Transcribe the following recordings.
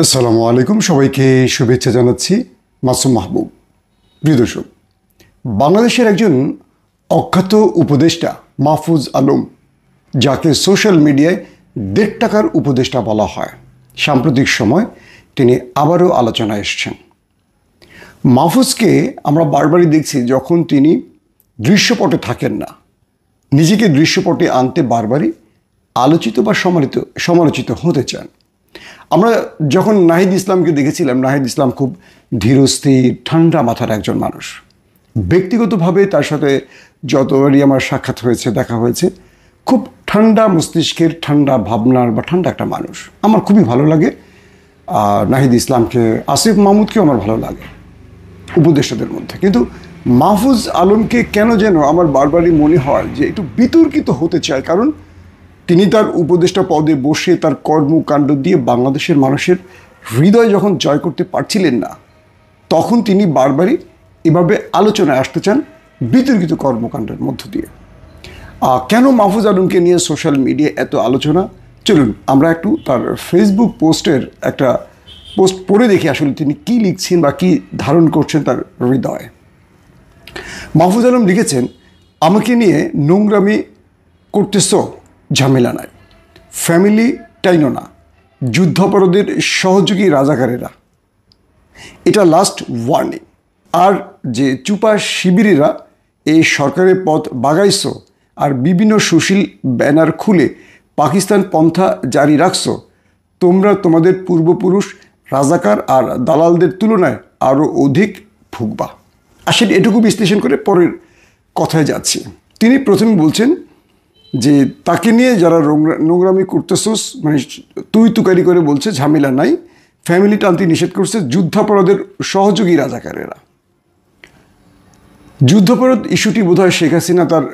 আসসালামু আলাইকুম, সবাইকে শুভেচ্ছা জানাচ্ছি। মাসুম মাহবুব। প্রিয় দর্শক, বাংলাদেশের একজন অখ্যাত উপদেষ্টা মাহফুজ আলম, যাকে সোশ্যাল মিডিয়ায় ১.৫ টাকার উপদেষ্টা বলা হয়, সাম্প্রতিক সময় তিনি আবারও আলোচনায় এসেছেন। মাহফুজকে আমরা বারবারই দেখছি যখন তিনি দৃশ্যপটে থাকেন না, নিজেকে দৃশ্যপটে আনতে বারবারই আলোচিত বা সমালোচিত হতে চান। আমরা যখন নাহিদ ইসলামকে দেখেছিলাম, নাহিদ ইসলাম খুব ধীরস্থির ঠান্ডা মাথার একজন মানুষ। ব্যক্তিগতভাবে তার সাথে যতবারই আমার সাক্ষাৎ হয়েছে, দেখা হয়েছে, খুব ঠান্ডা মস্তিষ্কের, ঠান্ডা ভাবনার বা ঠান্ডা একটা মানুষ। আমার খুবই ভালো লাগে। নাহিদ ইসলামকে, আসিফ মাহমুদকেও আমার ভালো লাগে উপদেষ্টাদের মধ্যে। কিন্তু মাহফুজ আলমকে কেন যেন আমার বারবারই মনে হয় যে একটু বিতর্কিত হতে চায়, কারণ তিনি তার উপদেষ্টা পদে বসে তার কর্মকাণ্ড দিয়ে বাংলাদেশের মানুষের হৃদয় যখন জয় করতে পারছিলেন না, তখন তিনি বারবারই এভাবে আলোচনায় আসতে চান বিতর্কিত কর্মকাণ্ডের মধ্য দিয়ে। কেন মাহফুজ আলমকে নিয়ে সোশ্যাল মিডিয়ায় এত আলোচনা? চলুন আমরা একটু তার ফেসবুক পোস্টের একটা পোস্ট পড়ে দেখি আসলে তিনি কী লিখছেন বা কী ধারণ করছেন তার হৃদয়ে। মাহফুজ আলম লিখেছেন, আমাকে নিয়ে নোংরামি করতেছ, ঝামেলা নাই, ফ্যামিলি টাইনো না, যুদ্ধাপরাধের সহযোগী রাজাকারেরা, এটা লাস্ট ওয়ার্নিং। আর যে চুপা শিবিরেরা এই সরকারের পথ বাগাইছ আর বিভিন্ন সুশীল ব্যানার খুলে পাকিস্তান পন্থা জারি রাখছো, তোমরা তোমাদের পূর্বপুরুষ রাজাকার আর দালালদের তুলনায় আরও অধিক ভুগবা। আসলে এটুকু বিশ্লেষণ করে পরের কথায় যাচ্ছি। তিনি প্রথমে বলছেন যে তাকে নিয়ে যারা নোংরামি করতেছোস, মানে তুই তুকারি করে বলছে ঝামেলা নাই, ফ্যামিলি টানতে নিষেধ করছে, যুদ্ধাপরাধের সহযোগী রাজাকারেরা। যুদ্ধাপরাধ ইস্যুটি বোধহয় শেখ হাসিনা তার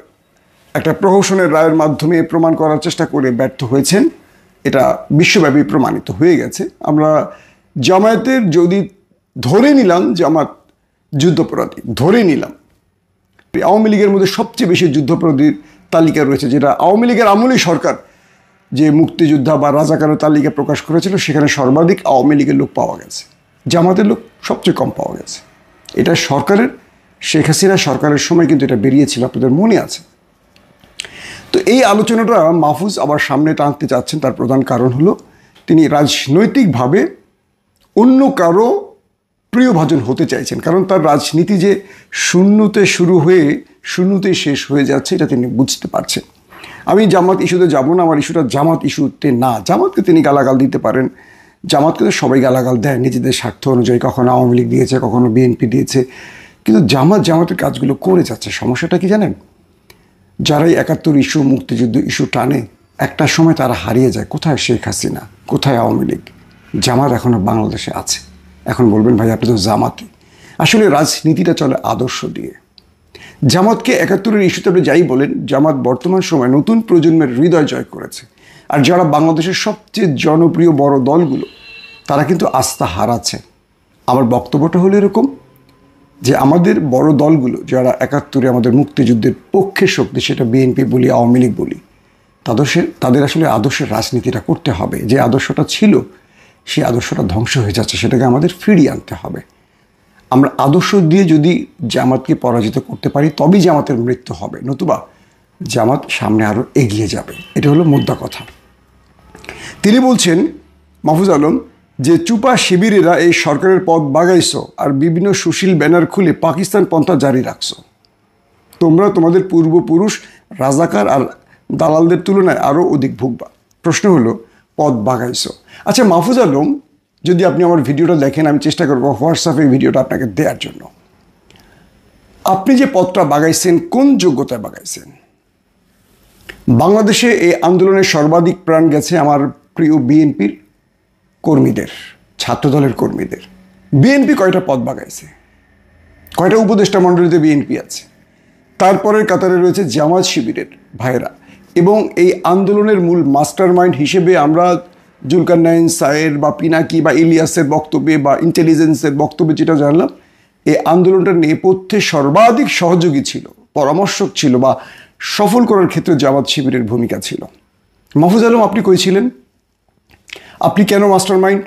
একটা প্রহসনের রায়ের মাধ্যমে প্রমাণ করার চেষ্টা করে ব্যর্থ হয়েছেন। এটা বিশ্বব্যাপী প্রমাণিত হয়ে গেছে। আমরা জামায়াতের যদি ধরে নিলাম জামাত যুদ্ধাপরাধী, ধরে নিলাম, আওয়ামী লীগের মধ্যে সবচেয়ে বেশি যুদ্ধাপরাধীর তালিকা রয়েছে, যেটা আওয়ামী লীগের আমলেই সরকার যে মুক্তিযোদ্ধা বা রাজাকারের তালিকা প্রকাশ করেছিল, সেখানে সর্বাধিক আওয়ামী লীগের লোক পাওয়া গেছে, জামাতের লোক সবচেয়ে কম পাওয়া গেছে। এটা সরকারের, শেখ হাসিনা সরকারের সময় কিন্তু এটা বেরিয়েছিল, আপনাদের মনে আছে। তো এই আলোচনাটা মাহফুজ আবার সামনে টানতে চাচ্ছেন। তার প্রধান কারণ হলো তিনি রাজনৈতিকভাবে অন্য কারো প্রিয়ভাজন হতে চাইছেন, কারণ তার রাজনীতি যে শূন্যতে শুরু হয়ে শূন্যতেই শেষ হয়ে যাচ্ছে, এটা তিনি বুঝতে পারছেন। আমি জামাত ইস্যুতে যাব না, আমার ইস্যুটা জামাত ইস্যুতে না। জামাতকে তিনি গালাগাল দিতে পারেন, জামাতকে তো সবাই গালাগাল দেয় নিজেদের স্বার্থ অনুযায়ী, কখনো আওয়ামী লীগ দিয়েছে, কখনো বিএনপি দিয়েছে, কিন্তু জামাতের কাজগুলো করে যাচ্ছে। সমস্যাটা কি জানেন? যারাই ৭১ ইস্যু, মুক্তিযুদ্ধ ইস্যু টানে, একটা সময় তারা হারিয়ে যায়। কোথায় শেখ হাসিনা, কোথায় আওয়ামী লীগ? জামাত এখনও বাংলাদেশে আছে। এখন বলবেন ভাই আপনি তো জামাতি। আসলে রাজনীতিটা চলে আদর্শ দিয়ে। জামাতকে ৭১ ইস্যুতে আপনি যাই বলেন, জামাত বর্তমান সময় নতুন প্রজন্মের হৃদয় জয় করেছে। আর যারা বাংলাদেশের সবচেয়ে জনপ্রিয় বড় দলগুলো, তারা কিন্তু আস্থা হারাচ্ছে। আমার বক্তব্যটা হলো এরকম যে আমাদের বড় দলগুলো যারা ৭১ আমাদের মুক্তিযুদ্ধের পক্ষে শক্তি, সেটা বিএনপি বলি, আওয়ামী লীগ বলি, তাদের আসলে আদর্শের রাজনীতিটা করতে হবে। যে আদর্শটা ছিল, সেই আদর্শটা ধ্বংস হয়ে যাচ্ছে, সেটাকে আমাদের ফিরিয়ে আনতে হবে। আমরা আদর্শ দিয়ে যদি জামাতকে পরাজিত করতে পারি, তবেই জামাতের মৃত্যু হবে, নতুবা জামাত সামনে আরও এগিয়ে যাবে। এটা হলো মোদ্দা কথা। তিনি বলছেন, মাহফুজ আলম, যে চুপা শিবিরেরা এই সরকারের পথ বাগাইছো আর বিভিন্ন সুশীল ব্যানার খুলে পাকিস্তান পন্থা জারি রাখছো, তোমরা তোমাদের পূর্বপুরুষ রাজাকার আর দালালদের তুলনায় আরও অধিক ভুগবা। প্রশ্ন হলো, পথ বাগাইছো। আচ্ছা মাহফুজ আলম, যদি আপনি আমার ভিডিওটা দেখেন, আমি চেষ্টা করবো হোয়াটসঅ্যাপে ভিডিওটা আপনাকে দেওয়ার জন্য। আপনি যে পথটা বাগাইছেন, কোন যোগ্যতায় বাগাইছেন? বাংলাদেশে এই আন্দোলনের সর্বাধিক প্রাণ গেছে আমার প্রিয় বিএনপির কর্মীদের, ছাত্রদলের কর্মীদের। বিএনপি কয়টা পদ বাগাইছে? কয়টা উপদেষ্টা মণ্ডলীতে বিএনপি আছে? তারপরের কাতারে রয়েছে জামাত শিবিরের ভাইয়েরা। এবং এই আন্দোলনের মূল মাস্টার মাইন্ড হিসেবে আমরা জুলকারনাইন সায়ের বা পিনাকি বা ইলিয়াসের বক্তব্যে বা ইন্টেলিজেন্সের বক্তব্যে যেটা জানলাম, এই আন্দোলনটার নেপথ্যে সর্বাধিক সহযোগী ছিল, পরামর্শক ছিল, বা সফল করার ক্ষেত্রে জামাত শিবিরের ভূমিকা ছিল। মাহফুজ আলম, আপনি কই ছিলেন? আপনি কেন মাস্টার মাইন্ড?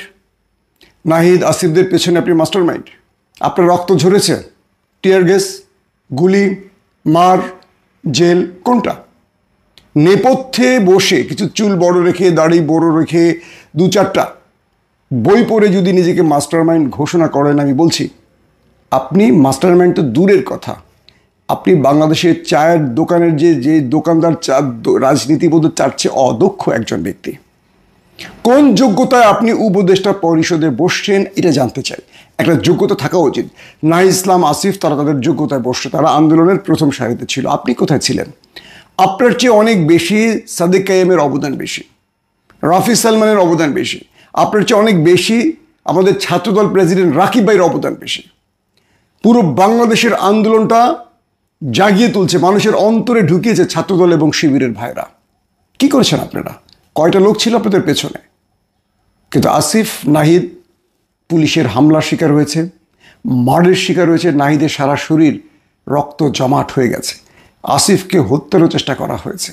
নাহিদ আসিফদের পেছনে আপনি মাস্টারমাইন্ড। আপনার রক্ত ঝরেছে, টিয়ার গ্যাস, গুলি, মার, জেল, কোনটা? নেপথ্যে বসে কিছু চুল বড় রেখে, দাড়ি বড় রেখে, 2-4টা বই পড়ে যদি নিজেকে মাস্টারমাইন্ড ঘোষণা করেন, আমি বলছি আপনি মাস্টারমাইন্ড তো দূরের কথা, আপনি বাংলাদেশের চায়ের দোকানের যে দোকানদার রাজনীতিবোধের চার চেয়ে অদক্ষ একজন ব্যক্তি। কোন যোগ্যতায় আপনি উপদেষ্টা পরিষদে বসছেন এটা জানতে চাই। একটা যোগ্যতা থাকা উচিত। নাহিদ ইসলাম, আসিফ তারা তাদের যোগ্যতায় বসছে, তারা আন্দোলনের প্রথম সারিতে ছিল। আপনি কোথায় ছিলেন? আপনার চেয়ে অনেক বেশি সাদেক কায়েমের অবদান বেশি, রাফি সালমানের অবদান বেশি, আপনার চেয়ে অনেক বেশি আমাদের ছাত্রদল প্রেসিডেন্ট রাকিব ভাইয়ের অবদান বেশি। পুরো বাংলাদেশের আন্দোলনটা জাগিয়ে তুলছে, মানুষের অন্তরে ঢুকিয়েছে ছাত্রদল এবং শিবিরের ভাইরা। কি করেছেন আপনারা? কয়টা লোক ছিল আপনাদের পেছনে? কিন্তু আসিফ, নাহিদ পুলিশের হামলার শিকার হয়েছে, মারের শিকার হয়েছে, নাহিদের সারা শরীর রক্ত জমাট হয়ে গেছে, আসিফকে হত্যারও চেষ্টা করা হয়েছে।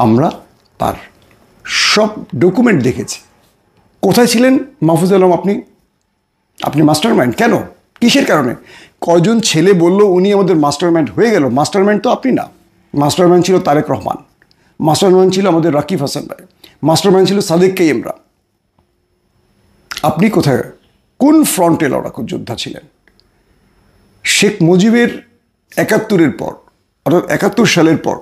আমরা তার সব ডকুমেন্ট দেখেছি। কোথায় ছিলেন মাহফুজ আলম? আপনি মাস্টারমাইন্ড কেন? কিসের কারণে? কয়জন ছেলে বলল উনি আমাদের মাস্টারমাইন্ড হয়ে গেল? মাস্টারমাইন্ড তো আপনি না। মাস্টারমাইন্ড ছিল তারেক রহমান, মাস্টারমাইন্ড ছিল আমাদের রাকিব হাসান ভাই, মাস্টারমাইন্ড ছিল সাদেক কাইমরা। আপনি কোথায়, কোন ফ্রন্টে লড়াকু যোদ্ধা ছিলেন? শেখ মুজিবের 71-এর পর, অর্থাৎ 71 সালের পর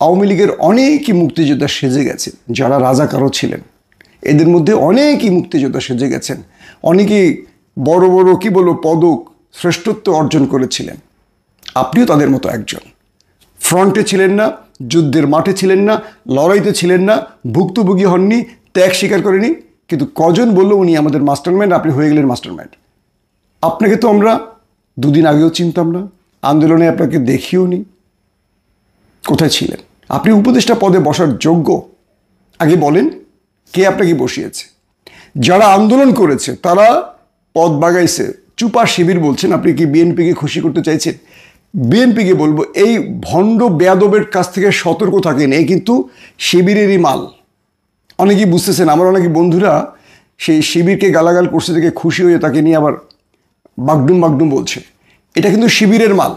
আওয়ামী লীগের অনেকই মুক্তিযোদ্ধা সেজে গেছে, যারা রাজাকারও ছিলেন। এদের মধ্যে অনেকই মুক্তিযোদ্ধা সেজে গেছেন, অনেকেই বড় বড় কি বলবো পদক, শ্রেষ্ঠত্ব অর্জন করেছিলেন। আপনিও তাদের মতো একজন। ফ্রন্টে ছিলেন না, যুদ্ধের মাঠে ছিলেন না, লড়াইতে ছিলেন না, ভুক্তভোগী হননি, ত্যাগ স্বীকার করেনি। কিন্তু কজন বললো উনি আমাদের মাস্টারমাইন্ড, আপনি হয়ে গেলেন মাস্টারমাইন্ড? আপনাকে তো আমরা দুদিন আগেও চিনতাম না, আন্দোলনে আপনাকে দেখিও নি। কোথায় ছিলেন? আপনি উপদেষ্টা পদে বসার যোগ্য? আগে বলেন, কে আপনাকে বসিয়েছে? যারা আন্দোলন করেছে তারা পদ বাগাইছে, চুপা শিবির বলছেন। আপনি কি বিএনপিকে খুশি করতে চাইছেন? বিএনপিকে বলবো, এই ভণ্ড বেয়াদবের কাছ থেকে সতর্ক থাকেন, এই কিন্তু শিবিরেরই মাল। অনেকেই বুঝতেছেন, আমার অনেকে বন্ধুরা সেই শিবিরকে গালাগাল করছে থেকে খুশি হয়ে তাকে নিয়ে আবার বাগডুম বাগডুম বলছে। এটা কিন্তু শিবিরের মাল।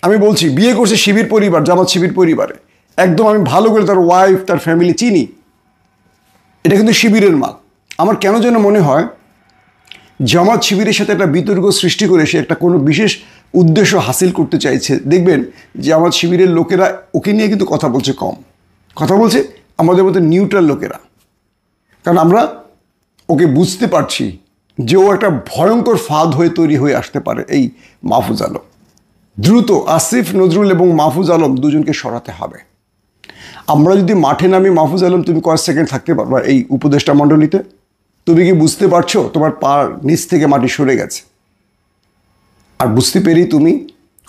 আমি বলছি, বিয়ে করছে শিবির পরিবার, জামাত শিবির পরিবারে, একদম আমি ভালো করে তার ওয়াইফ, তার ফ্যামিলি চিনি। এটা কিন্তু শিবিরের মাল। আমার কেন যেন মনে হয় জামাত শিবিরের সাথে একটা বিতর্ক সৃষ্টি করে সে একটা কোনো বিশেষ উদ্দেশ্য হাসিল করতে চাইছে। দেখবেন জামাত শিবিরের লোকেরা ওকে নিয়ে কিন্তু কথা বলছে কম, কথা বলছে আমাদের মতো নিউট্রাল লোকেরা। কারণ আমরা ওকে বুঝতে পারছি যে ও একটা ভয়ঙ্কর ফাঁদ হয়ে তৈরি হয়ে আসতে পারে। এই মাহফুজ আলম, দ্রুত আসিফ নজরুল এবং মাহফুজ আলম দুজনকে সরাতে হবে। আমরা যদি মাঠে নামি, মাহফুজ আলম তুমি কয়েক সেকেন্ড থাকতে পারবা এই উপদেষ্টা মণ্ডলীতে? তুমি কি বুঝতে পারছো তোমার পার নিচ থেকে মাটি সরে গেছে? আর বুঝতে পেরেই তুমি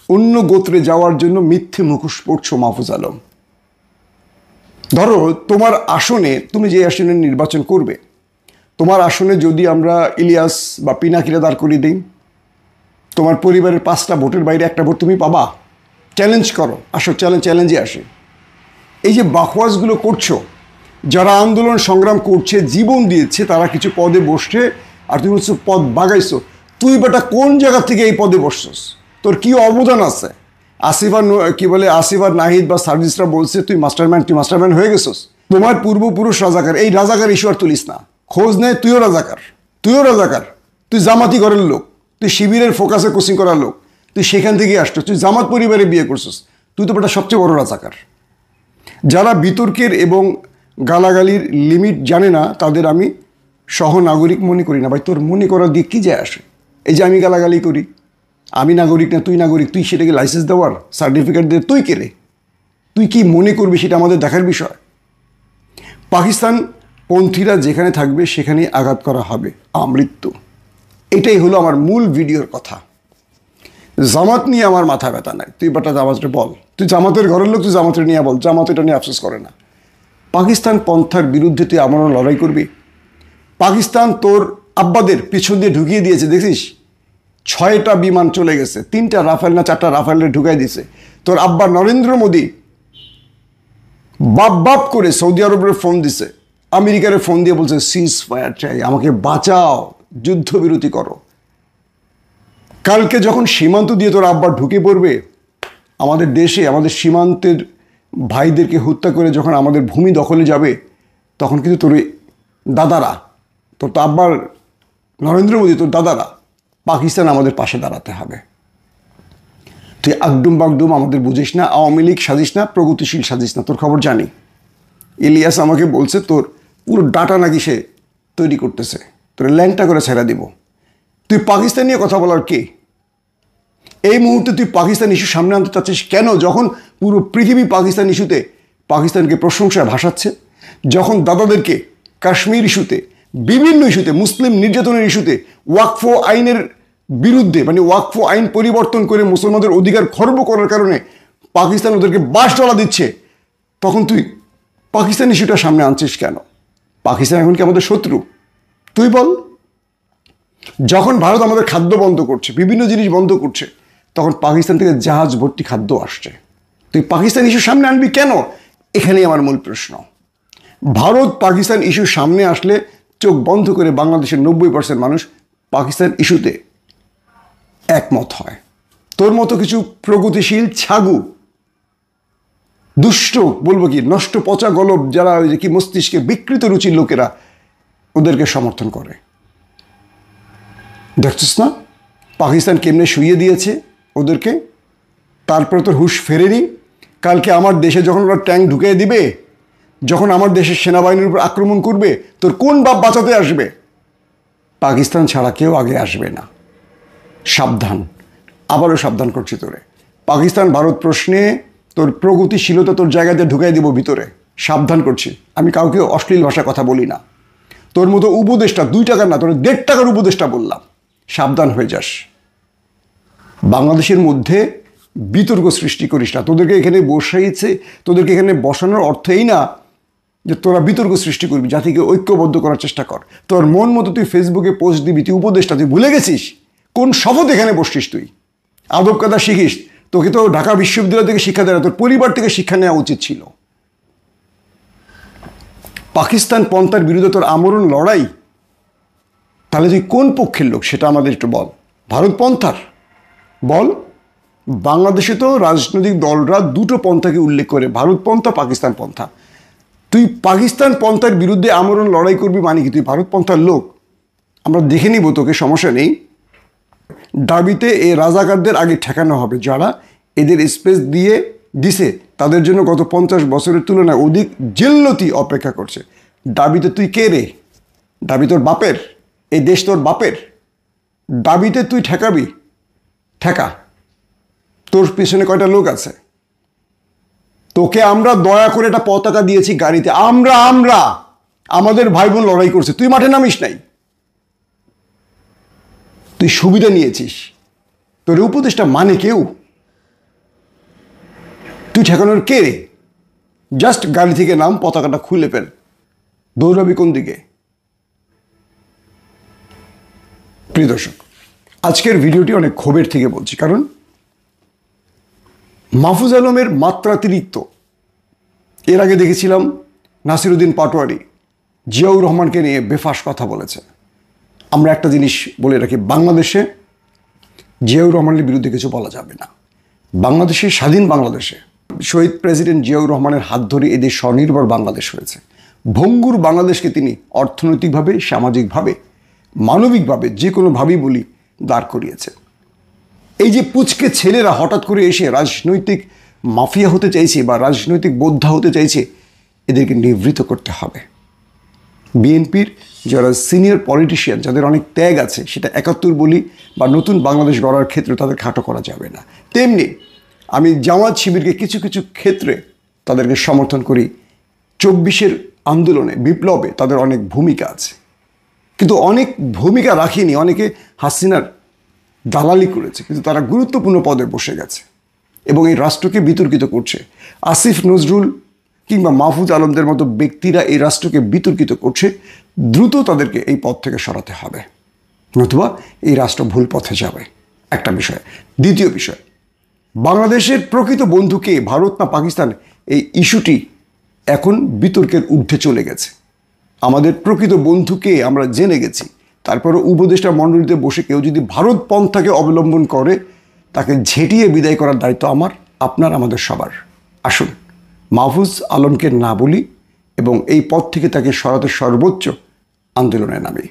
অন্য গোত্রে যাওয়ার জন্য মিথ্যে মুখোশ পড়ছো মাহফুজ আলম। ধরো তোমার আসনে, তুমি যে আসনে নির্বাচন করবে, তোমার আসনে যদি আমরা ইলিয়াস বা পিনাকিরা দাঁড় করিয়ে দিই, তোমার পরিবারের 5টা ভোটের বাইরে একটা ভোট তুমি পাবা? চ্যালেঞ্জ করো, আসো, চ্যালেঞ্জে আসে। এই যে বাকওয়াজগুলো করছো, যারা আন্দোলন সংগ্রাম করছে, জীবন দিয়েছে, তারা কিছু পদে বসছে, আর তুমি হচ্ছে পদ বাগাইছো। তুই বেটা কোন জায়গা থেকে এই পদে বসছস? তোর কি অবদান আছে? আসিফ আর নাহিদ বা সার্জিসরা বলছে তুই মাস্টারম্যান হয়ে গেছস। তোমার পূর্বপুরুষ রাজাকার, এই রাজাকার ইস্যু আর তুলিস না। খোঁজ নেয় তুইও রাজাকার, তুই জামাতি ঘরের লোক, তুই শিবিরের ফোকাসে কোচিং করার লোক, তুই সেখান থেকে আসছো, তুই জামাত পরিবারে বিয়ে করছিস, তুই তো বেটা সবচেয়ে বড় রাজাকার। যারা বিতর্কের এবং গালাগালির লিমিট জানে না তাদের আমি সহনাগরিক মনে করি না। ভাই, তোর মনে করার দিক কী যায় আসে? এই যে আমি গালাগালি করি, আমি নাগরিক না তুই নাগরিক, তুই সেটাকে লাইসেন্স দেওয়ার সার্টিফিকেট দিয়ে তুই কেড়ে, তুই কি মনে করবি সেটা আমাদের দেখার বিষয়। পাকিস্তান পন্থীরা যেখানে থাকবে সেখানেই আঘাত করা হবে, আমৃত্যু। এটাই হলো আমার মূল ভিডিওর কথা। জামাত নিয়ে আমার মাথা ব্যথা নাই, তুই বাটা জামাতরে বল, তুই জামাতের ঘরের লোক, তুই জামাতের নিয়ে বল, জামাত এটা নিয়ে আফসোস করে না। পাকিস্তান পন্থার বিরুদ্ধে তুই আমারও লড়াই করবি? পাকিস্তান তোর আব্বাদের পিছন দিয়ে ঢুকিয়ে দিয়েছে, দেখছিস? 6টা বিমান চলে গেছে, 3টা রাফেল না 4টা রাফেলে ঢুকাই দিয়েছে। তোর আব্বা নরেন্দ্র মোদী বাপ করে সৌদি আরবের ফোন দিছে, আমেরিকারে ফোন দিয়ে বলছে সিজ ফায়ার চাই, আমাকে বাঁচাও, যুদ্ধবিরতি করো। কালকে যখন সীমান্ত দিয়ে তোর আব্বা ঢুকে পড়বে আমাদের দেশে, আমাদের সীমান্তের ভাইদেরকে হত্যা করে যখন আমাদের ভূমি দখলে যাবে, তখন কিন্তু তোর দাদারা, তোর তো আব্বার নরেন্দ্র মোদী, তোর দাদারা, পাকিস্তান আমাদের পাশে দাঁড়াতে হবে। তুই আগডুম বাগডুম আমাদের বুঝিস না, আওয়ামী লীগ সাজিস না, প্রগতিশীল সাজিস না। তোর খবর জানি, ইলিয়াস আমাকে বলছে তোর পুরো ডাটা নাকি সে তৈরি করতেছে, তোর ল্যাংটা করে ছেড়া দিব। তুই পাকিস্তান নিয়ে কথা বলার কে? এই মুহূর্তে তুই পাকিস্তান ইস্যু সামনে আনতে চাচ্ছিস কেন, যখন পুরো পৃথিবী পাকিস্তান ইস্যুতে পাকিস্তানকে প্রশংসায় ভাসাচ্ছে, যখন দাদাদেরকে কাশ্মীর ইস্যুতে, বিভিন্ন ইস্যুতে, মুসলিম নির্যাতনের ইস্যুতে, ওয়াকফ আইনের বিরুদ্ধে, মানে ওয়াকফ আইন পরিবর্তন করে মুসলমানদের অধিকার খর্ব করার কারণে পাকিস্তান ওদেরকে $5 দিচ্ছে, তখন তুই পাকিস্তান ইস্যুটা সামনে আনছিস কেন? পাকিস্তান এখন কি আমাদের শত্রু? তুই বল। যখন ভারত আমাদের খাদ্য বন্ধ করছে, বিভিন্ন জিনিস বন্ধ করছে, তখন পাকিস্তান থেকে জাহাজ ভর্তি খাদ্য আসছে, তুই পাকিস্তান ইস্যু সামনে আনবি কেন? এখানেই আমার মূল প্রশ্ন। ভারত পাকিস্তান ইস্যু সামনে আসলে চোখ বন্ধ করে বাংলাদেশের 90% মানুষ পাকিস্তান ইস্যুতে একমত হয়। তোর মতো কিছু প্রগতিশীল ছাগু, দুষ্ট, বলবো কি, নষ্ট পচা গলব, যারা ওই যে কি মস্তিষ্কে বিকৃত রুচির লোকেরা ওদেরকে সমর্থন করে। দেখছিস না পাকিস্তান কেমনে শুইয়ে দিয়েছে ওদেরকে, তারপরে তোর হুঁশ ফেরেনি। কালকে আমার দেশে যখন ওরা ট্যাঙ্ক ঢুকিয়ে দিবে, যখন আমার দেশের সেনাবাহিনীর উপর আক্রমণ করবে, তোর কোন বাপ বাঁচাতে আসবে? পাকিস্তান ছাড়া কেউ আগে আসবে না। সাবধান, আবারও সাবধান করছি তোরে। পাকিস্তান ভারত প্রশ্নে তোর প্রগতিশীলতা তোর জায়গাতে ঢুকাই দিব ভিতরে, সাবধান করছি। আমি কাউকে অশ্লীল ভাষায় কথা বলি না। তোর মতো উপদেষ্টা, 2 টাকার না, তোর 1.5 টাকার উপদেষ্টা বললাম, সাবধান হয়ে যাস। বাংলাদেশের মধ্যে বিতর্ক সৃষ্টি করিস না। তোদেরকে এখানে বসাইছে, তোদেরকে এখানে বসানোর অর্থ এই না যে তোরা বিতর্ক সৃষ্টি করবি, জাতিকে ঐক্যবদ্ধ করার চেষ্টা কর। তোর মন মতো তুই ফেসবুকে পোস্ট দিবি, তুই উপদেষ্টা, তুই ভুলে গেছিস কোন শপথ এখানে বসছিস তুই? আদব কাদা শিখিস। তোকে তো ঢাকা বিশ্ববিদ্যালয় থেকে শিক্ষা দেয় না, তোর পরিবার থেকে শিক্ষা নেওয়া উচিত ছিল। পাকিস্তান পন্থার বিরুদ্ধে তোর আমরণ লড়াই, তাহলে তুই কোন পক্ষের লোক সেটা আমাদের একটু বল। ভারত পন্থার বল। বাংলাদেশে তো রাজনৈতিক দলরা 2টো পন্থাকে উল্লেখ করে, ভারত পন্থা, পাকিস্তান পন্থা। তুই পাকিস্তান পন্থার বিরুদ্ধে আমরণ লড়াই করবি মানে কি তুই ভারত পন্থার লোক? আমরা দেখে নিব, তোকে, সমস্যা নেই। দাবিতে এই রাজাকারদের আগে ঠেকানো হবে, যারা এদের স্পেস দিয়ে দিছে, তাদের জন্য গত 50 বছরের তুলনায় অধিক জেল্লতি অপেক্ষা করছে। দাবিতে তুই কে রে? দাবি তোর বাপের? এই দেশ তোর বাপের? দাবিতে তুই ঠেকাবি? ঠেকা। তোর পিছনে কয়টা লোক আছে? তোকে আমরা দয়া করে একটা পতাকা দিয়েছি গাড়িতে, আমরা আমাদের ভাই বোন লড়াই করছে, তুই মাঠে নামিস নাই, তুই সুবিধা নিয়েছিস। তোর উপদেশটা মানে কেউ? তুই ঠেকানোর কে রে? জাস্ট গাড়ি থেকে নাম, পতাকাটা খুলে ফেল, দৌড়াবি কোন দিকে? প্রিয় দর্শক, আজকের ভিডিওটি অনেক ক্ষোভের থেকে বলছি, কারণ মাহফুজ আলমের মাত্রাতিরিক্ত, এর আগে দেখেছিলাম নাসিরুদ্দিন পাটোয়ারি জিয়াউর রহমানকে নিয়ে বেফাস কথা বলেছে। আমরা একটা জিনিস বলে রাখি, বাংলাদেশে জিয়াউর রহমানের বিরুদ্ধে কিছু বলা যাবে না। বাংলাদেশে, স্বাধীন বাংলাদেশে শহীদ প্রেসিডেন্ট জিয়াউর রহমানের হাত ধরে এদেশ স্বনির্ভর বাংলাদেশ হয়েছে। ভঙ্গুর বাংলাদেশকে তিনি অর্থনৈতিকভাবে, সামাজিকভাবে, মানবিকভাবে, যে কোনোভাবেই বলি, দাঁড় করিয়েছে। এই যে পুচকে ছেলেরা হঠাৎ করে এসে রাজনৈতিক মাফিয়া হতে চাইছে বা রাজনৈতিক বোদ্ধা হতে চাইছে, এদেরকে নিবৃত্ত করতে হবে। বিএনপির যারা সিনিয়র পলিটিশিয়ান, যাদের অনেক ত্যাগ আছে, সেটা 71 বলি বা নতুন বাংলাদেশ গড়ার ক্ষেত্রে তাদের খাটো করা যাবে না। তেমনি আমি জামাত শিবিরকে কিছু কিছু ক্ষেত্রে তাদেরকে সমর্থন করি। 24-এর আন্দোলনে, বিপ্লবে তাদের অনেক ভূমিকা আছে, কিন্তু অনেক ভূমিকা রাখিনি। অনেকে হাসিনার দালালি করেছে, কিন্তু তারা গুরুত্বপূর্ণ পদে বসে গেছে এবং এই রাষ্ট্রকে বিতর্কিত করছে। আসিফ নজরুল কিংবা মাহফুজ আলমদের মতো ব্যক্তিরা এই রাষ্ট্রকে বিতর্কিত করছে। দ্রুত তাদেরকে এই পথ থেকে সরাতে হবে, নতুবা এই রাষ্ট্র ভুল পথে যাবে। একটা বিষয়। দ্বিতীয় বিষয়, বাংলাদেশের প্রকৃত বন্ধু কে, ভারত না পাকিস্তান, এই ইস্যুটি এখন বিতর্কের ঊর্ধ্বে চলে গেছে। আমাদের প্রকৃত বন্ধুকে আমরা জেনে গেছি। তারপরে উপদেষ্টা মণ্ডলীতে বসে কেউ যদি ভারত পন্থাকে অবলম্বন করে, তাকে ঝেঁটিয়ে বিদায় করার দায়িত্ব আমার, আপনার, আমাদের সবার। আসুন মাহফুজ আলমকে না বলি এবং এই পথ থেকে তাকে সরাতে সর্বোচ্চ আন্দোলনে নামি।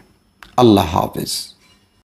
আল্লাহ হাফেজ।